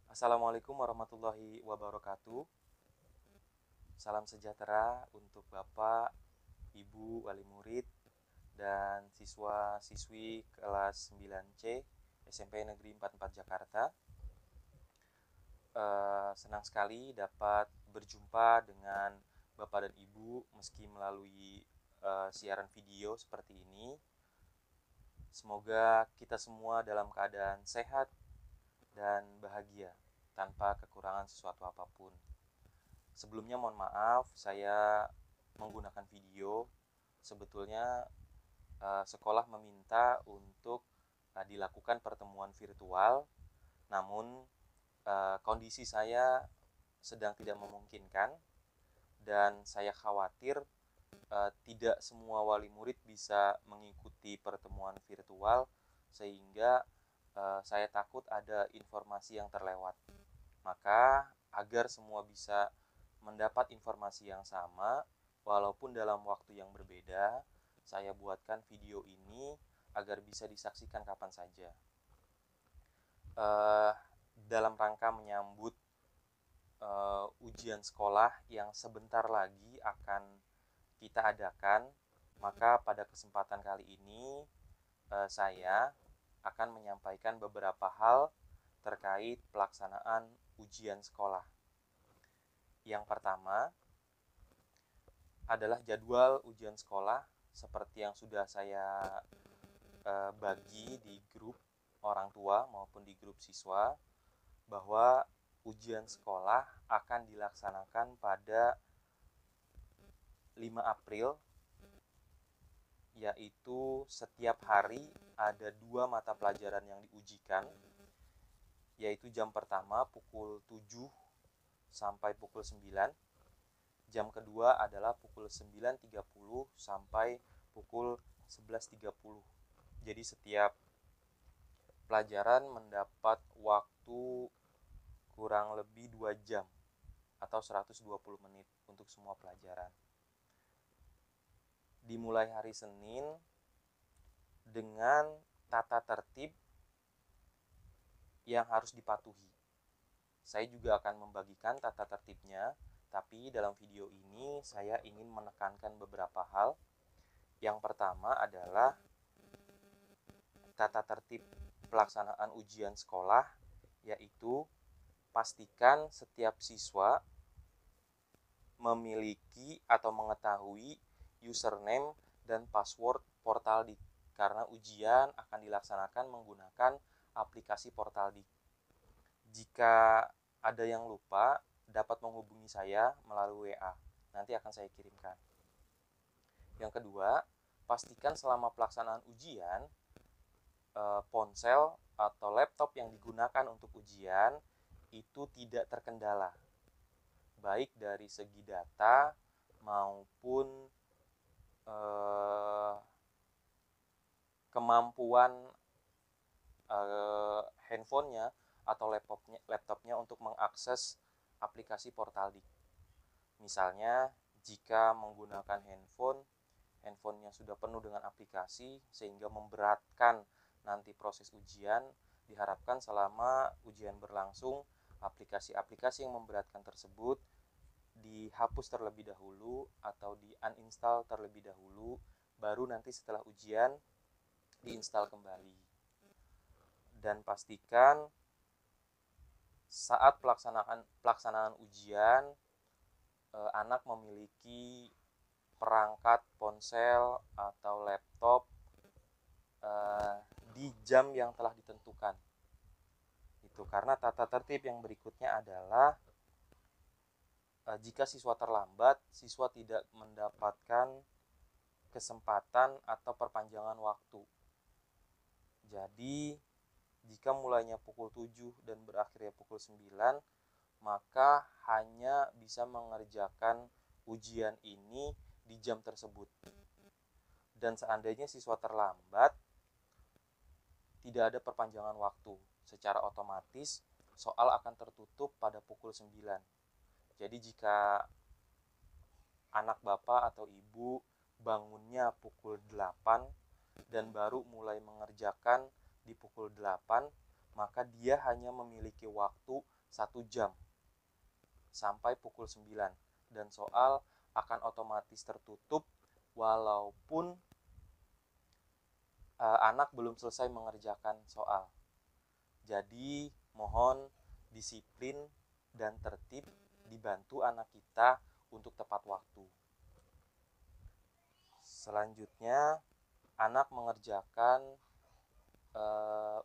Assalamualaikum warahmatullahi wabarakatuh. Salam sejahtera untuk Bapak, Ibu, wali murid, dan siswa-siswi kelas 9C SMP Negeri 44 Jakarta. Senang sekali dapat berjumpa dengan Bapak dan Ibu meski melalui siaran video seperti ini. Semoga kita semua dalam keadaan sehat dan bahagia tanpa kekurangan sesuatu apapun. Sebelumnya mohon maaf saya menggunakan video. Sebetulnya sekolah meminta untuk dilakukan pertemuan virtual, namun kondisi saya sedang tidak memungkinkan dan saya khawatir tidak semua wali murid bisa mengikuti pertemuan virtual sehingga saya takut ada informasi yang terlewat. Maka agar semua bisa mendapat informasi yang sama walaupun dalam waktu yang berbeda, saya buatkan video ini agar bisa disaksikan kapan saja. Uh, dalam rangka menyambut ujian sekolah yang sebentar lagi akan kita adakan, maka pada kesempatan kali ini saya akan menyampaikan beberapa hal terkait pelaksanaan ujian sekolah. Yang pertama adalah jadwal ujian sekolah seperti yang sudah saya bagi di grup orang tua maupun di grup siswa, bahwa ujian sekolah akan dilaksanakan pada 5 April, yaitu setiap hari ada 2 mata pelajaran yang diujikan, yaitu jam pertama pukul 7 sampai pukul 9, jam kedua adalah pukul 9.30 sampai pukul 11.30. Jadi setiap pelajaran mendapat waktu kurang lebih 2 jam atau 120 menit untuk semua pelajaran. Dimulai hari Senin dengan tata tertib yang harus dipatuhi. Saya juga akan membagikan tata tertibnya, tapi dalam video ini saya ingin menekankan beberapa hal. Yang pertama adalah tata tertib pelaksanaan ujian sekolah, yaitu pastikan setiap siswa memiliki atau mengetahui username dan password Portaldik, karena ujian akan dilaksanakan menggunakan aplikasi Portaldik. Jika ada yang lupa, dapat menghubungi saya melalui WA. Nanti akan saya kirimkan. Yang kedua, pastikan selama pelaksanaan ujian, ponsel atau laptop yang digunakan untuk ujian itu tidak terkendala, baik dari segi data maupun kemampuan handphonenya atau laptopnya untuk mengakses aplikasi Portaldik. Misalnya jika menggunakan handphonenya sudah penuh dengan aplikasi sehingga memberatkan nanti proses ujian, diharapkan selama ujian berlangsung aplikasi-aplikasi yang memberatkan tersebut dihapus terlebih dahulu atau di uninstall terlebih dahulu, baru nanti setelah ujian diinstal kembali. Dan pastikan saat pelaksanaan ujian anak memiliki perangkat ponsel atau laptop di jam yang telah ditentukan. Itu karena tata tertib yang berikutnya adalah jika siswa terlambat, siswa tidak mendapatkan kesempatan atau perpanjangan waktu. Jadi jika mulainya pukul 7 dan berakhirnya pukul 9, maka hanya bisa mengerjakan ujian ini di jam tersebut. Dan seandainya siswa terlambat, tidak ada perpanjangan waktu. Secara otomatis soal akan tertutup pada pukul 9. Jadi jika anak bapak atau ibu bangunnya pukul 8 dan baru mulai mengerjakan di pukul 8, maka dia hanya memiliki waktu 1 jam sampai pukul 9, dan soal akan otomatis tertutup walaupun anak belum selesai mengerjakan soal. Jadi mohon disiplin dan tertib, dibantu anak kita untuk tepat waktu. Selanjutnya, anak mengerjakan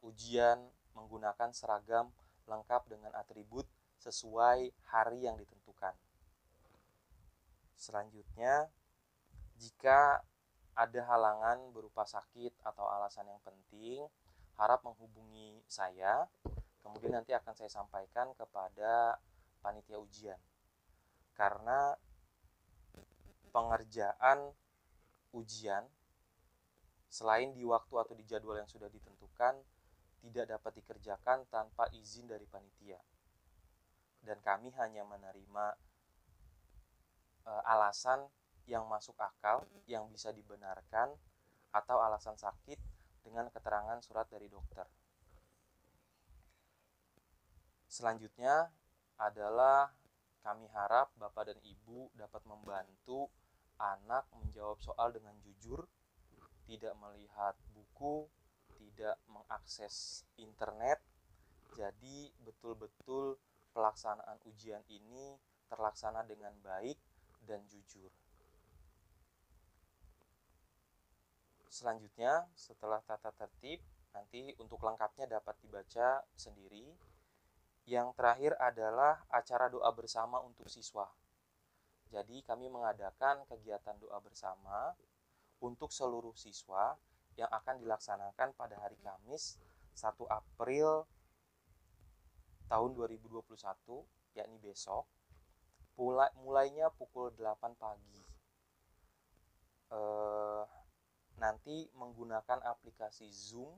ujian menggunakan seragam lengkap dengan atribut sesuai hari yang ditentukan. Selanjutnya, jika ada halangan berupa sakit atau alasan yang penting, harap menghubungi saya. Kemudian nanti akan saya sampaikan kepada panitia ujian. Karena pengerjaan ujian selain di waktu atau di jadwal yang sudah ditentukan, tidak dapat dikerjakan tanpa izin dari panitia. Dan kami hanya menerima alasan yang masuk akal, yang bisa dibenarkan, atau alasan sakit dengan keterangan surat dari dokter. Selanjutnya adalah kami harap Bapak dan Ibu dapat membantu anak menjawab soal dengan jujur, tidak melihat buku, tidak mengakses internet. Jadi betul-betul pelaksanaan ujian ini terlaksana dengan baik dan jujur. Selanjutnya, setelah tata tertib, nanti untuk lengkapnya dapat dibaca sendiri. Yang terakhir adalah acara doa bersama untuk siswa. Jadi kami mengadakan kegiatan doa bersama untuk seluruh siswa yang akan dilaksanakan pada hari Kamis 1 April tahun 2021, yakni besok. Mulainya pukul 8 pagi. Nanti menggunakan aplikasi Zoom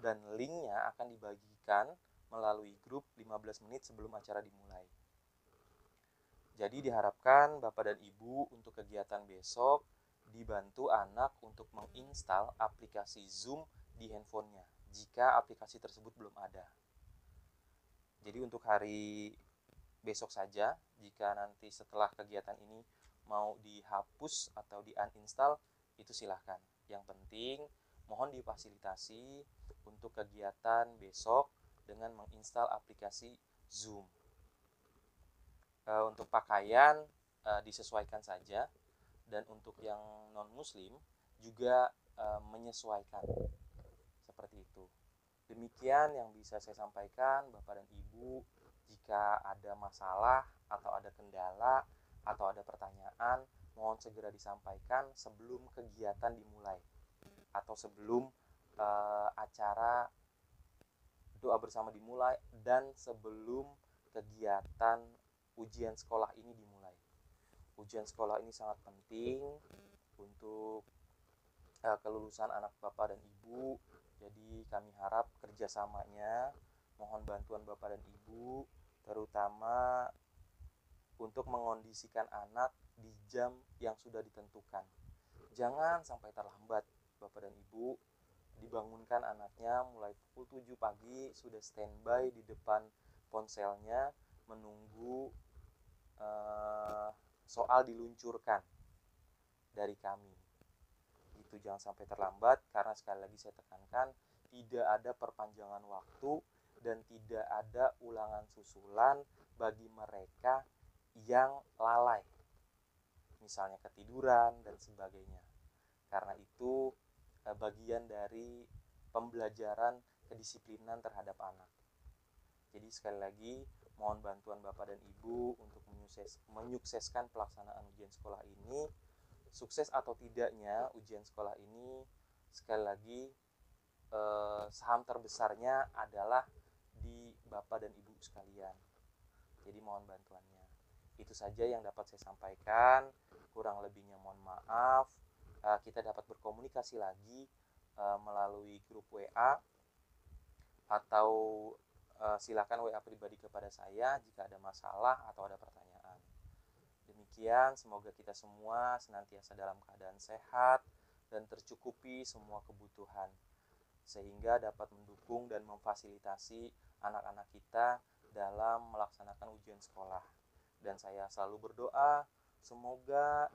dan linknya akan dibagikan melalui grup 15 menit sebelum acara dimulai. Jadi diharapkan Bapak dan Ibu untuk kegiatan besok dibantu anak untuk menginstal aplikasi Zoom di handphonenya jika aplikasi tersebut belum ada. Jadi untuk hari besok saja, jika nanti setelah kegiatan ini mau dihapus atau di-uninstall, itu silahkan. Yang penting mohon difasilitasi untuk kegiatan besok dengan menginstal aplikasi Zoom. Untuk pakaian disesuaikan saja, dan untuk yang non-muslim juga menyesuaikan seperti itu. Demikian yang bisa saya sampaikan Bapak dan Ibu. Jika ada masalah atau ada kendala atau ada pertanyaan, mohon segera disampaikan sebelum kegiatan dimulai atau sebelum acara doa bersama dimulai dan sebelum kegiatan ujian sekolah ini dimulai. Ujian sekolah ini sangat penting untuk kelulusan anak Bapak dan Ibu. Jadi kami harap kerjasamanya, mohon bantuan Bapak dan Ibu, terutama untuk mengondisikan anak di jam yang sudah ditentukan. Jangan sampai terlambat Bapak dan Ibu. Dibangunkan anaknya mulai pukul 7 pagi, sudah standby di depan ponselnya menunggu soal diluncurkan dari kami. Itu jangan sampai terlambat, karena sekali lagi saya tekankan, tidak ada perpanjangan waktu dan tidak ada ulangan susulan bagi mereka yang lalai, misalnya ketiduran dan sebagainya. Karena itu bagian dari pembelajaran kedisiplinan terhadap anak. Jadi sekali lagi mohon bantuan Bapak dan Ibu untuk menyukseskan pelaksanaan ujian sekolah ini. Sukses atau tidaknya ujian sekolah ini, sekali lagi saham terbesarnya adalah di Bapak dan Ibu sekalian. Jadi mohon bantuannya. Itu saja yang dapat saya sampaikan. Kurang lebihnya mohon maaf. Kita dapat berkomunikasi lagi melalui grup WA atau silakan WA pribadi kepada saya jika ada masalah atau ada pertanyaan. Demikian, semoga kita semua senantiasa dalam keadaan sehat dan tercukupi semua kebutuhan. sehingga dapat mendukung dan memfasilitasi anak-anak kita dalam melaksanakan ujian sekolah. Dan saya selalu berdoa semoga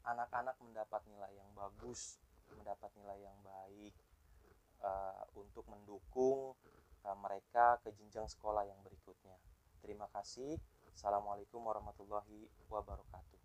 anak-anak mendapat nilai yang bagus, mendapat nilai yang baik, untuk mendukung mereka ke jenjang sekolah yang berikutnya. Terima kasih. Assalamualaikum warahmatullahi wabarakatuh.